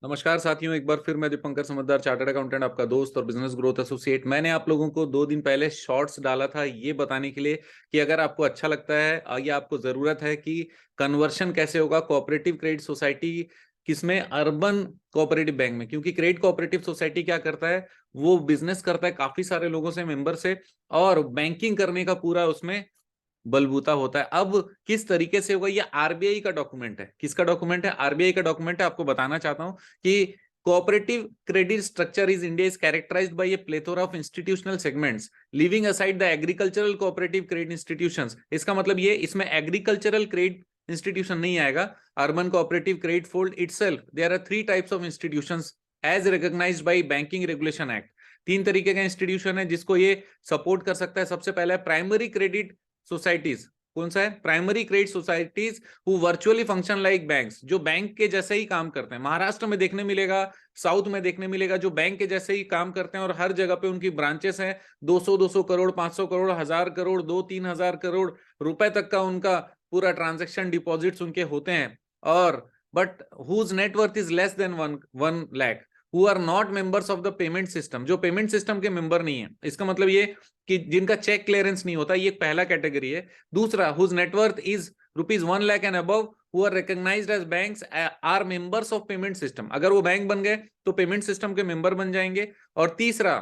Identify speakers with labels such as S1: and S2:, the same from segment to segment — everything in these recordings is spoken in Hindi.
S1: नमस्कार साथियों, एक बार फिर मैं दीपंकर समझदार चार्टर्ड अकाउंटेंट, आपका दोस्त और बिजनेस ग्रोथ एसोसिएट। मैंने आप लोगों को 2 दिन पहले शॉर्ट्स डाला था ये बताने के लिए कि अगर आपको अच्छा लगता है या आपको जरूरत है कि कन्वर्शन कैसे होगा कोऑपरेटिव क्रेडिट सोसाइटी किसमें, अर्बन कोऑपरेटिव बैंक में। क्योंकि क्रेडिट कोऑपरेटिव सोसाइटी क्या करता है, वो बिजनेस करता है काफी सारे लोगों से, मेंबर से, और बैंकिंग करने का पूरा उसमें बलबूता होता है। अब किस तरीके से होगा, ये आरबीआई का डॉक्यूमेंट है। किसका डॉक्यूमेंट है? आरबीआई का डॉक्यूमेंट है। आपको बताना चाहता हूं कि cooperative credit structure is India is characterised by a plethora of institutional segments living aside the agricultural cooperative credit institutions. इसका मतलब ये, इसमें एग्रीकल्चरल क्रेडिट इंस्टीट्यूशन नहीं आएगा। Urban cooperative credit fold itself there are 3 types of institutions as recognised by banking regulation act. 3 तरीके का इंस्टीट्यूशन है जिसको ये सपोर्ट कर सकता है। सबसे पहला है प्राइमरी क्रेडिट सोसाइटीज। कौन सा है? Primary credit societies who virtually function like banks, जो बैंक के जैसे ही काम करते हैं। महाराष्ट्र में देखने मिलेगा, साउथ में देखने मिलेगा, जो बैंक के जैसे ही काम करते हैं और हर जगह पे उनकी ब्रांचेस हैं। 200 करोड़, 500 करोड़, 1000 करोड़, 2-3 हजार करोड़ रुपए तक का उनका पूरा ट्रांजेक्शन डिपॉजिट्स उनके होते हैं। और but whose net worth is less than 1 lakh, who are not members of the payment system, जो पेमेंट सिस्टम के मेंबर नहीं है। इसका मतलब ये कि जिनका चेक क्लियरेंस नहीं होता, ये पहला कैटेगरी है। दूसरा, whose net worth is ₹1 lakh and above, who are recognised as banks are members of payment system. अगर वो बैंक बन गए तो पेमेंट सिस्टम के मेंबर बन जाएंगे। और तीसरा,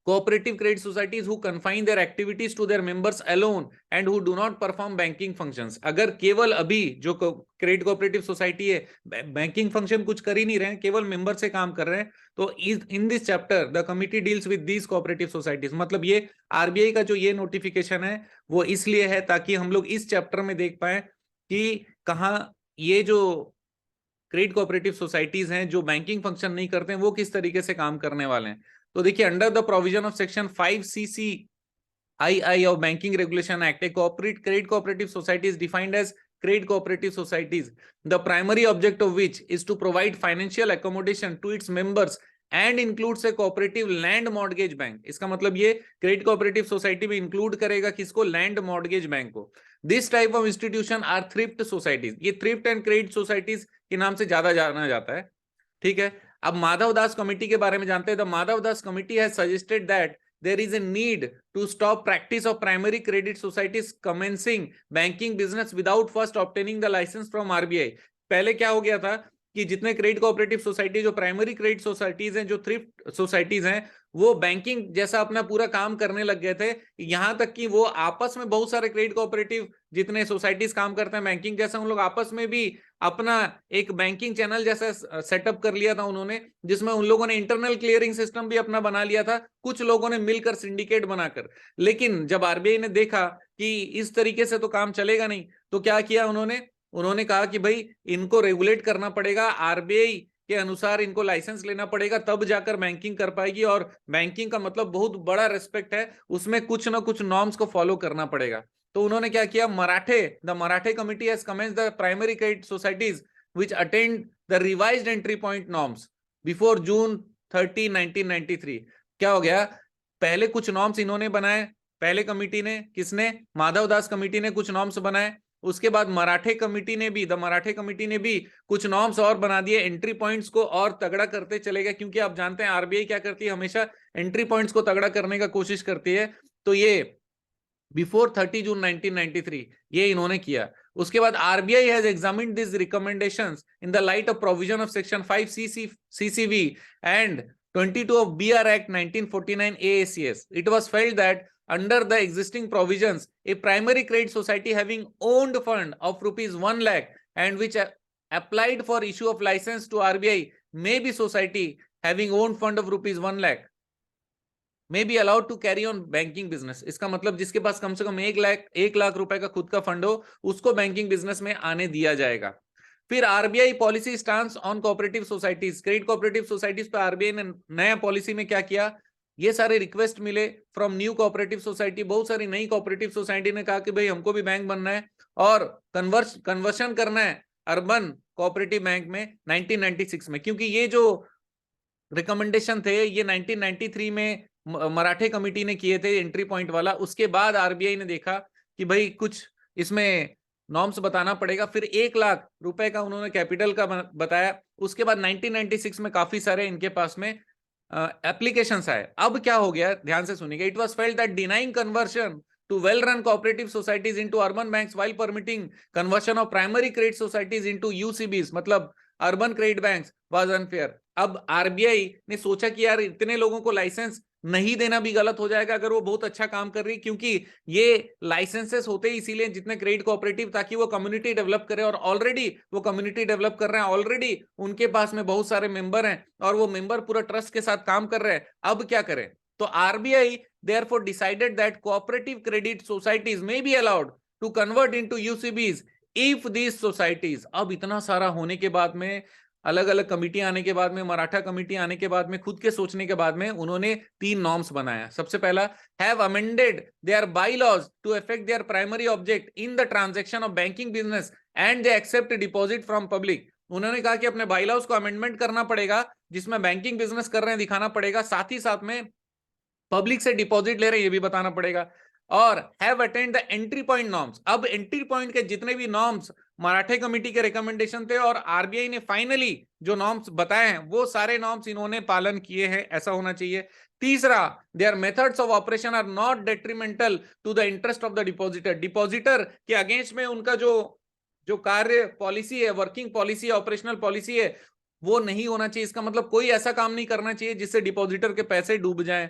S1: cooperative credit societies who confine their activities to their members alone and who do not perform banking functions। अगर केवल अभी जो क्रेडिट कोऑपरेटिव सोसाइटी है बैंकिंग फंक्शन कुछ कर ही नहीं रहे हैं, केवल मेंबर से काम कर रहे हैं, तो in this chapter the committee deals with these cooperative societies. मतलब ये आरबीआई का जो ये नोटिफिकेशन है वो इसलिए है ताकि हम लोग इस चैप्टर में देख पाए कि कहाँ ये जो क्रेडिट कोऑपरेटिव सोसाइटीज हैं जो बैंकिंग फंक्शन नहीं करते हैं वो किस तरीके से काम करने वाले हैं। तो देखिए, under the provision of section 5 CC of Banking Regulation Act, a corporate credit cooperative society is defined as credit cooperative societies, the primary object of which is to provide financial accommodation to its members and includes a cooperative land mortgage bank। इसका मतलब ये क्रेडिट कोऑपरेटिव सोसाइटी में इंक्लूड करेगा किसको? लैंड मॉर्गेज बैंक को। This type of institution are thrift societies. ये थ्रिफ्ट एंड क्रेडिट सोसाइटीज के नाम से ज्यादा जाना जाता है। ठीक है, अब माधव दास कमेटी के बारे में जानते हैं। The Madhav Das committee has suggested that there is a need to stop practice of primary credit societies commencing banking business without first obtaining the license from RBI। पहले क्या हो गया था कि जितने क्रेडिट कोऑपरेटिव सोसाइटी, जो प्राइमरी क्रेडिट सोसाइटीज हैं, जो थ्रिफ्ट सोसाइटीज हैं, वो बैंकिंग जैसा अपना पूरा काम करने लग गए थे। यहां तक कि वो आपस में बहुत सारे क्रेडिट कोऑपरेटिव जितने सोसाइटीज काम करते हैं बैंकिंग जैसा, उन लोग आपस में भी अपना एक बैंकिंग चैनल जैसा सेटअप कर लिया था उन्होंने, जिसमें उन लोगों ने इंटरनल क्लियरिंग सिस्टम भी अपना बना लिया था, कुछ लोगों ने मिलकर सिंडिकेट बनाकर। लेकिन जब आरबीआई ने देखा कि इस तरीके से तो काम चलेगा नहीं, तो क्या किया उन्होंने? उन्होंने कहा कि भाई इनको रेगुलेट करना पड़ेगा, आरबीआई के अनुसार इनको लाइसेंस लेना पड़ेगा, तब जाकर बैंकिंग कर पाएगी। और बैंकिंग का मतलब बहुत बड़ा रेस्पेक्ट है, उसमें कुछ ना कुछ नॉर्म्स को फॉलो करना पड़ेगा। तो उन्होंने क्या किया? The Marathe committee has commenced the primary credit societies which attend the revised entry point norms before June 30, 1993। क्या हो गया? पहले कुछ नॉर्म्स इन्होंने बनाए, पहले कमिटी ने, किसने? माधव दास कमिटी ने कुछ नॉर्म्स बनाए। उसके बाद मराठे कमिटी ने भी, द मराठे कमिटी ने भी कुछ नॉर्म्स और बना दिए, एंट्री पॉइंट्स को और तगड़ा करते चले गए। क्योंकि आप जानते हैं आरबीआई क्या करती है, हमेशा एंट्री पॉइंट्स को तगड़ा करने का कोशिश करती है। तो ये बिफोर 30 जून 1993 ये इन्होंने किया। उसके बाद RBI has examined this recommendations in the light of provision of section 5 CCV and 22 of BR Act 1949 AACS। It was felt that under the existing provisions, a primary credit society having owned fund of ₹1 lakh and which applied for issue of license to RBI may be society having owned fund of ₹1 lakh may be allowed to carry on banking business। इसका मतलब जिसके पास कम से कम 1 लाख रुपए का खुद का फंड हो, उसको बैंकिंग बिजनेस में आने दिया जाएगा। फिर RBI policy stance on cooperative societies. Credit cooperative societies पे आरबीआई ने नया पॉलिसी में क्या किया? ये सारे रिक्वेस्ट मिले फ्रॉम न्यू कोऑपरेटिव सोसाइटी। बहुत सारी नई कोऑपरेटिव सोसाइटी ने कहा कि भाई हमको भी बैंक बनना है और कन्वर्शन करना है अर्बन कोऑपरेटिव बैंक में 1996 में। क्योंकि ये जो रिकमेंडेशन थे ये 1993 में मराठे कमिटी ने किए थे, एंट्री पॉइंट वाला। उसके बाद आरबीआई ने देखा कि भाई कुछ इसमें नॉर्म्स बताना पड़ेगा। फिर 1 लाख रुपए का उन्होंने कैपिटल का बताया। उसके बाद 1996 में काफी सारे इनके पास में एप्लीकेशंस आए। अब क्या हो गया, ध्यान से सुनिएगा। It was felt that denying conversion to well-run cooperative societies into urban banks while permitting conversion of primary credit societies into UCBs, मतलब urban credit banks was unfair. अब आरबीआई ने सोचा कि यार इतने लोगों को लाइसेंस नहीं देना भी गलत हो जाएगा अगर वो बहुत अच्छा काम कर रही, क्योंकि ये लाइसेंसेस होते ही इसीलिए जितने क्रेडिट कोऑपरेटिव, ताकि वो कम्युनिटी डेवलप करे, और ऑलरेडी वो कम्युनिटी डेवलप कर रहे हैं, ऑलरेडी उनके पास में बहुत सारे मेंबर हैं और वो मेंबर पूरा ट्रस्ट के साथ काम कर रहे हैं। अब क्या करें? तो RBI therefore decided that cooperative credit societies may be allowed to convert into UCBs if these societies, अब इतना सारा होने के बाद में, अलग अलग कमिटी आने के बाद में, मराठा कमिटी आने के बाद में, खुद के सोचने के बाद में, उन्होंने 3 नॉर्म्स बनाया। सबसे पहला, have amended their bylaws to affect their primary object in the transaction of banking business and they accept deposit from public। उन्होंने कहा कि अपने बाइलॉज को अमेंडमेंट करना पड़ेगा, जिसमें बैंकिंग बिजनेस कर रहे हैं दिखाना पड़ेगा, साथ ही साथ में पब्लिक से डिपॉजिट ले रहे हैं ये भी बताना पड़ेगा, और have attend the entry point norms. अब एंट्री पॉइंट के जितने भी नॉर्म्स मराठे कमेटी के रिकमेंडेशन थे और आरबीआई ने फाइनली जो नॉर्म्स बताए हैं वो सारे नॉर्म्स इन्होंने पालन किए हैं, ऐसा होना चाहिए। तीसरा, their methods of operation are not detrimental to the interest of the depositor. Depositor के अगेंस्ट में उनका जो जो कार्य पॉलिसी है, वर्किंग पॉलिसी, ऑपरेशनल पॉलिसी है, वो नहीं होना चाहिए। इसका मतलब कोई ऐसा काम नहीं करना चाहिए जिससे डिपॉजिटर के पैसे डूब जाएं।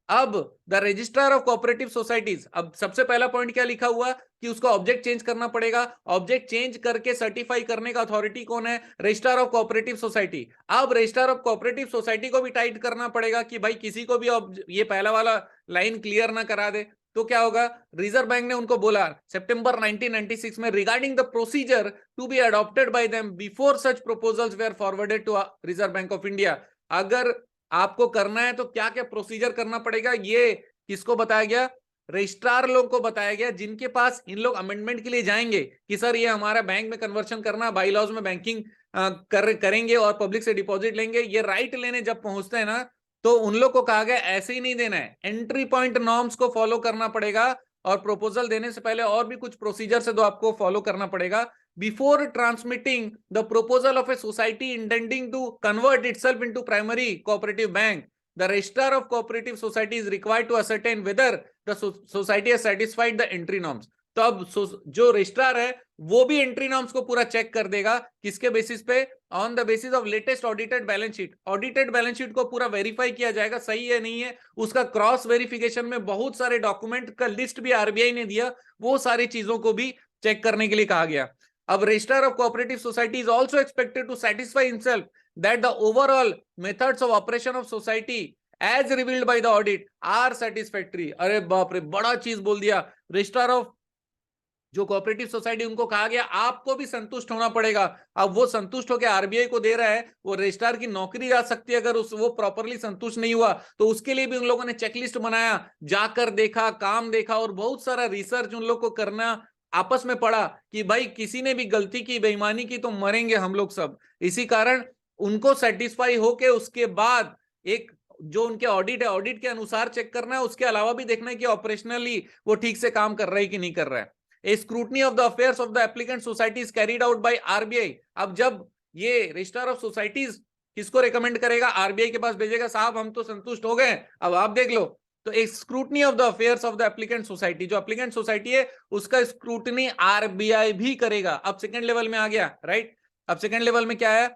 S1: अब the registrar of cooperative societies, अब सबसे पहला पॉइंट क्या लिखा हुआ कि उसका ऑब्जेक्ट चेंज करना पड़ेगा। ऑब्जेक्ट चेंज करके सर्टिफाई करने का अथॉरिटी कौन है? Registrar of cooperative society. अब रजिस्ट्रार ऑफ कोऑपरेटिव सोसाइटी को भी टाइट करना पड़ेगा कि भाई किसी को भी ये पहला वाला लाइन क्लियर ना करा दे तो क्या होगा? रिजर्व बैंक ने उनको बोला सितंबर 1996 में, regarding the procedure to be adopted by them before such proposals were forwarded to Reserve Bank of India. अगर आपको करना है तो क्या क्या प्रोसीजर करना पड़ेगा, ये किसको बताया गया? रजिस्ट्रार लोग को बताया गया, जिनके पास इन लोग अमेंडमेंट के लिए जाएंगे कि सर ये हमारा बैंक में कन्वर्शन करना, बाई लॉज में बैंकिंग करेंगे और पब्लिक से डिपॉजिट लेंगे, ये राइट लेने जब पहुंचते हैं ना, तो उन लोग को कहा गया ऐसे ही नहीं देना है, एंट्री पॉइंट नॉर्म्स को फॉलो करना पड़ेगा और प्रपोजल देने से पहले और भी कुछ प्रोसीजर से तो आपको फॉलो करना पड़ेगा। Before transmitting the proposal of a society intending to convert itself into primary cooperative bank, the registrar of cooperative society is required to ascertain whether the society has satisfied the entry norms। तो अब जो रजिस्ट्रार है वो भी एंट्री नॉर्म्स को पूरा चेक कर देगा, किसके बेसिस पे? On the basis of latest audited balance sheet. Audited balance sheet को पूरा वेरीफाई किया जाएगा सही है नहीं है, उसका क्रॉस वेरिफिकेशन में बहुत सारे डॉक्यूमेंट का लिस्ट भी आरबीआई ने दिया, वो सारी चीजों को भी चेक करने के लिए कहा गया। अब registrar of cooperative society is also expected to satisfy himself that the overall methods of operation of society as revealed by the audit are satisfactory। अरे बाप रे, बड़ा चीज बोल दिया। रजिस्ट्रार ऑफ जो कोऑपरेटिव सोसाइटी, उनको कहा गया आपको भी संतुष्ट होना पड़ेगा। अब वो संतुष्ट होकर आरबीआई को दे रहा है, वो रजिस्ट्रार की नौकरी जा सकती है अगर वो प्रॉपरली संतुष्ट नहीं हुआ तो उसके लिए भी उन लोगों ने चेकलिस्ट बनाया, जाकर देखा, काम देखा और बहुत सारा रिसर्च उन लोग को करना आपस में पड़ा कि भाई किसी ने भी गलती की, बेईमानी की तो मरेंगे हम लोग सब। इसी कारण उनको सेटिस्फाई होके उसके बाद एक जो उनके ऑडिट है, ऑडिट के अनुसार चेक करना है, उसके अलावा भी देखना है कि ऑपरेशनली वो ठीक से काम कर रहा है कि नहीं कर रहा है। A scrutiny of the affairs of the applicant society is carried out by RBI. अब जब ये रजिस्ट्रार ऑफ सोसाइटीज किसको रिकमेंड करेगा? आरबीआई के पास भेजेगा, साहब हम तो संतुष्ट हो गए, अब आप देख लो। तो एक scrutiny of the affairs of the applicant society, जो एप्लीकेंट सोसाइटी है उसका स्क्रूटनी आरबीआई भी करेगा। अब सेकंड लेवल में आ गया, राइट? अब सेकंड लेवल में क्या है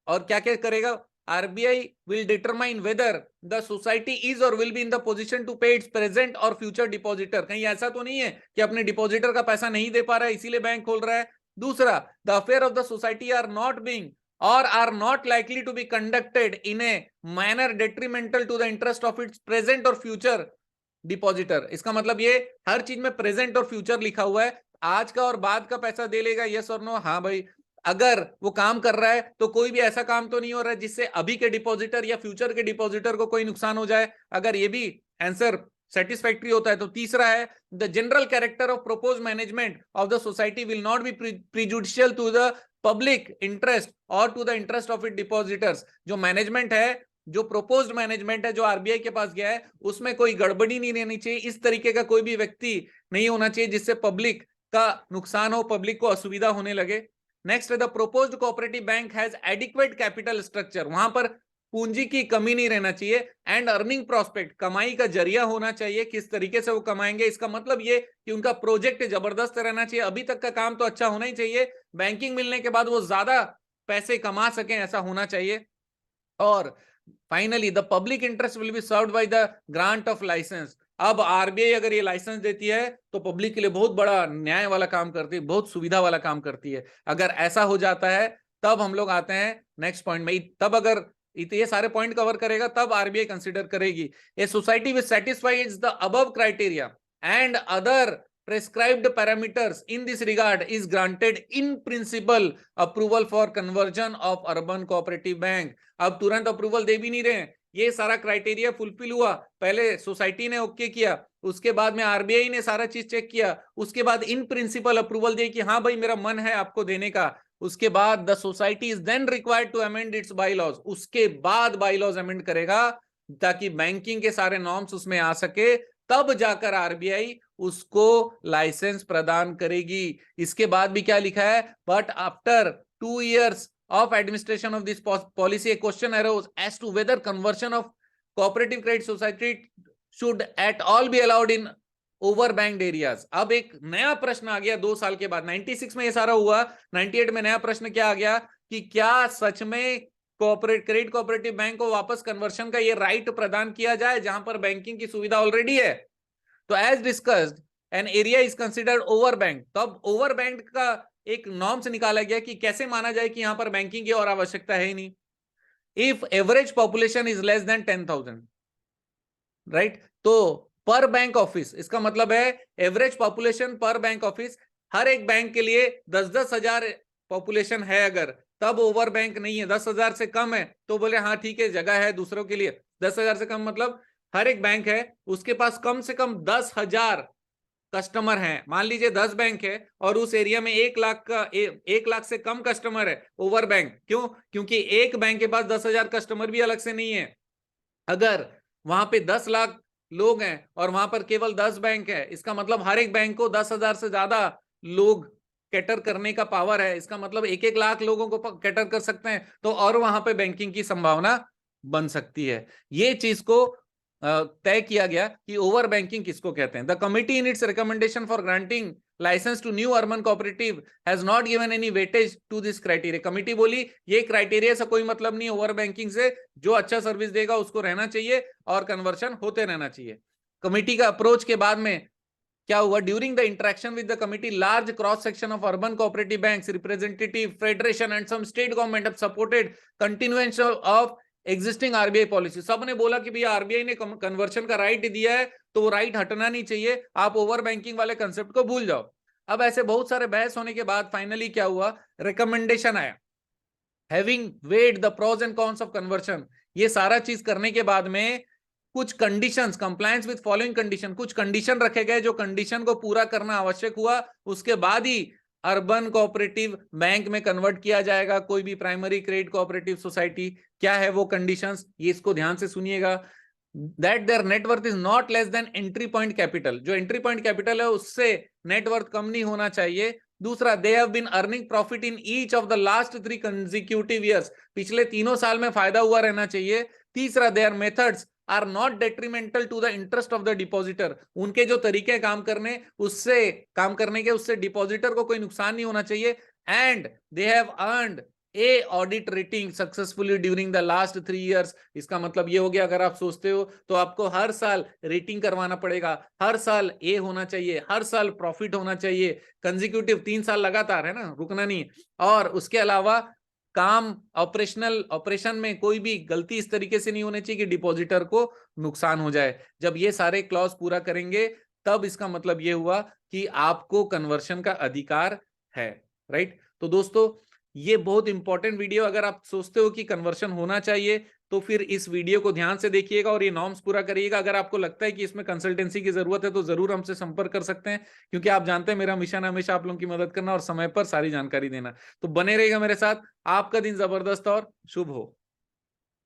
S1: और क्या क्या करेगा? RBI will determine whether the society is और will be in the position to pay its present और फ्यूचर डिपॉजिटर। कहीं ऐसा तो नहीं है कि अपने डिपॉजिटर का पैसा नहीं दे पा रहा है इसीलिए बैंक खोल रहा है। दूसरा, the affair of the society are not being or are not likely to be conducted in a manner detrimental to the interest of its present or future depositor। इसका मतलब ये हर चीज में प्रेजेंट और फ्यूचर लिखा हुआ है, आज का और बाद का पैसा दे लेगा, यस और नो? हाँ भाई, अगर वो काम कर रहा है तो कोई भी ऐसा काम तो नहीं हो रहा है जिससे अभी के डिपॉजिटर या फ्यूचर के डिपॉजिटर को कोई नुकसान हो जाए। अगर ये भी आंसर सेटिस्फैक्टरी होता है तो तीसरा है, the general character of propose management of the society will not be prejudicial to the public interest और to the interest of it depositors. जो मैनेजमेंट है, जो प्रोपोज्ड मैनेजमेंट है जो आरबीआई के पास गया है, उसमें कोई गड़बड़ी नहीं रहनी चाहिए, इस तरीके का कोई भी व्यक्ति नहीं होना चाहिए जिससे पब्लिक का नुकसान हो, पब्लिक को असुविधा होने लगे। Next, the proposed cooperative bank has adequate capital structure, वहां पर पूंजी की कमी नहीं रहना चाहिए, एंड अर्निंग प्रोस्पेक्ट, कमाई का जरिया होना चाहिए, किस तरीके से वो कमाएंगे, इसका मतलब ये कि उनका प्रोजेक्ट जबरदस्त रहना चाहिए, अभी तक का काम तो अच्छा होना ही चाहिए, बैंकिंग मिलने के बाद वो ज्यादा पैसे कमा सकें ऐसा होना चाहिए। और finally the public interest will be served by the grant of licence. अब आरबीआई अगर ये लाइसेंस देती है तो पब्लिक के लिए बहुत बड़ा न्याय वाला काम करती है, बहुत सुविधा वाला काम करती है। अगर ऐसा हो जाता है तब हम लोग आते हैं नेक्स्ट पॉइंट में, तब अगर ये सारे पॉइंट कवर करेगा तब आरबीआई कंसीडर करेगी। A society which satisfies the above criteria and other prescribed parameters in this regard is granted in principle approval for conversion of urban cooperative bank। अब तुरंत अप्रूवल दे भी नहीं रहे हैं, ये सारा क्राइटेरिया फुलफिल हुआ, पहले सोसाइटी ने ओके किया, उसके बाद में आरबीआई ने सारा चीज चेक किया, उसके बाद इन प्रिंसिपल अप्रूवल दिए कि हाँ भाई मेरा मन है आपको देने का, उसके बाद the society is then required to amend its bylaws, उसके बाद बाईलॉज अमेंड करेगा ताकि बैंकिंग के सारे नॉर्म्स उसमें आ सके, तब जाकर आरबीआई उसको लाइसेंस प्रदान करेगी। इसके बाद भी क्या लिखा है, but after 2 years of administration of this policy a question arose as to whether conversion of cooperative credit society should at all be allowed in overbanked areas। अब एक नया प्रश्न आ गया 2 साल के बाद, 96 में ये सारा हुआ, 98 में नया प्रश्न क्या आ गया कि क्या सच में क्रेडिट कोऑपरेटिव बैंक को वापस कन्वर्शन का ये राइट प्रदान किया जाए जहां पर बैंकिंग की सुविधा ऑलरेडी है। तो as discussed an area is considered over bank, तब ओवर बैंक का एक नॉर्म से निकाला गया कि कैसे माना जाए कि यहां पर बैंकिंग की और आवश्यकता है ही नहीं। If average population is less then 10,000, right, तो पर बैंक ऑफिस, इसका मतलब है एवरेज पॉपुलेशन पर बैंक ऑफिस, हर एक बैंक के लिए 10-10 हजार पॉपुलेशन है अगर, तब ओवर बैंक नहीं है। 10,000 से कम है तो बोले हाँ ठीक है जगह है दूसरों के लिए, 10,000 से कम मतलब हर एक बैंक है उसके पास कम से कम 10,000 कस्टमर हैं। मान लीजिए 10 बैंक है और उस एरिया में 1 लाख का 1 लाख से कम कस्टमर है, ओवर बैंक। क्यों? क्योंकि एक बैंक के पास 10,000 कस्टमर भी अलग से नहीं है। अगर वहां पे 10 लाख लोग हैं और वहां पर केवल 10 बैंक है, इसका मतलब हर एक बैंक को 10,000 से ज्यादा लोग कैटर करने का पावर है, इसका मतलब 1-1 लाख लोगों को कैटर कर सकते हैं, तो और वहां पे बैंकिंग की संभावना बन सकती है। ये चीज को तय किया गया कि ओवर बैंकिंग किसको कहते हैं। The committee in its recommendation for granting licence to new urban cooperative has not given any weightage to this criteria. Committee बोली ये क्राइटेरिया से कोई मतलब नहीं, ओवर बैंकिंग से जो अच्छा सर्विस देगा उसको रहना चाहिए और कन्वर्शन होते रहना चाहिए। कमिटी का अप्रोच के बाद में क्या हुआ, during the interaction with the committee large cross section of urban cooperative banks representative federation and some state government have supported continuation of existing RBI policy. सबने बोला कि भैया आरबीआई ने कन्वर्शन का राइट दिया है तो वो राइट हटना नहीं चाहिए, आप ओवर बैंकिंग वाले कंसेप्ट को भूल जाओ। अब ऐसे बहुत सारे बहस होने के बाद फाइनली क्या हुआ, रिकमेंडेशन आया, having weighed the pros and cons of conversion. ये सारा चीज करने के बाद में कुछ conditions, compliance with following condition, कुछ कंडीशन रखे गए जो कंडीशन को पूरा करना आवश्यक हुआ, उसके बाद ही अर्बन कोऑपरेटिव बैंक में कन्वर्ट किया जाएगा कोई भी प्राइमरी क्रेडिट कोऑपरेटिव सोसाइटी। क्या है वो कंडीशंस, ये इसको ध्यान से सुनिएगा। That their net worth is not less than entry point capital, जो एंट्री पॉइंट कैपिटल है उससे नेटवर्थ कम नहीं होना चाहिए। दूसरा, they have been earning profit in each of the last 3 consecutive years, पिछले 3 साल में फायदा हुआ रहना चाहिए। तीसरा, their methods are not detrimental to the interest of the depositor, उनके जो तरीके काम करने के उससे डिपॉजिटर को कोई नुकसान नहीं होना चाहिए। And they have earned A audit rating successfully during the last 3 years। इसका मतलब ये हो गया, अगर आप सोचते हो तो आपको हर साल रेटिंग करवाना पड़ेगा, हर साल ए होना चाहिए, हर साल प्रॉफिट होना चाहिए, कंसेक्यूटिव 3 साल लगातार, है ना, रुकना नहीं। और उसके अलावा काम ऑपरेशन में कोई भी गलती इस तरीके से नहीं होनी चाहिए कि डिपॉजिटर को नुकसान हो जाए। जब ये सारे क्लॉज पूरा करेंगे तब इसका मतलब ये हुआ कि आपको कन्वर्शन का अधिकार है, राइट। तो दोस्तों ये बहुत इंपॉर्टेंट वीडियो, अगर आप सोचते हो कि कन्वर्शन होना चाहिए तो फिर इस वीडियो को ध्यान से देखिएगा और ये नॉर्म्स पूरा करिएगा। अगर आपको लगता है कि इसमें कंसल्टेंसी की जरूरत है तो जरूर हमसे संपर्क कर सकते हैं, क्योंकि आप जानते हैं मेरा मिशन हमेशा आप लोगों की मदद करना और समय पर सारी जानकारी देना। तो बने रहेगा मेरे साथ। आपका दिन जबरदस्त और शुभ हो।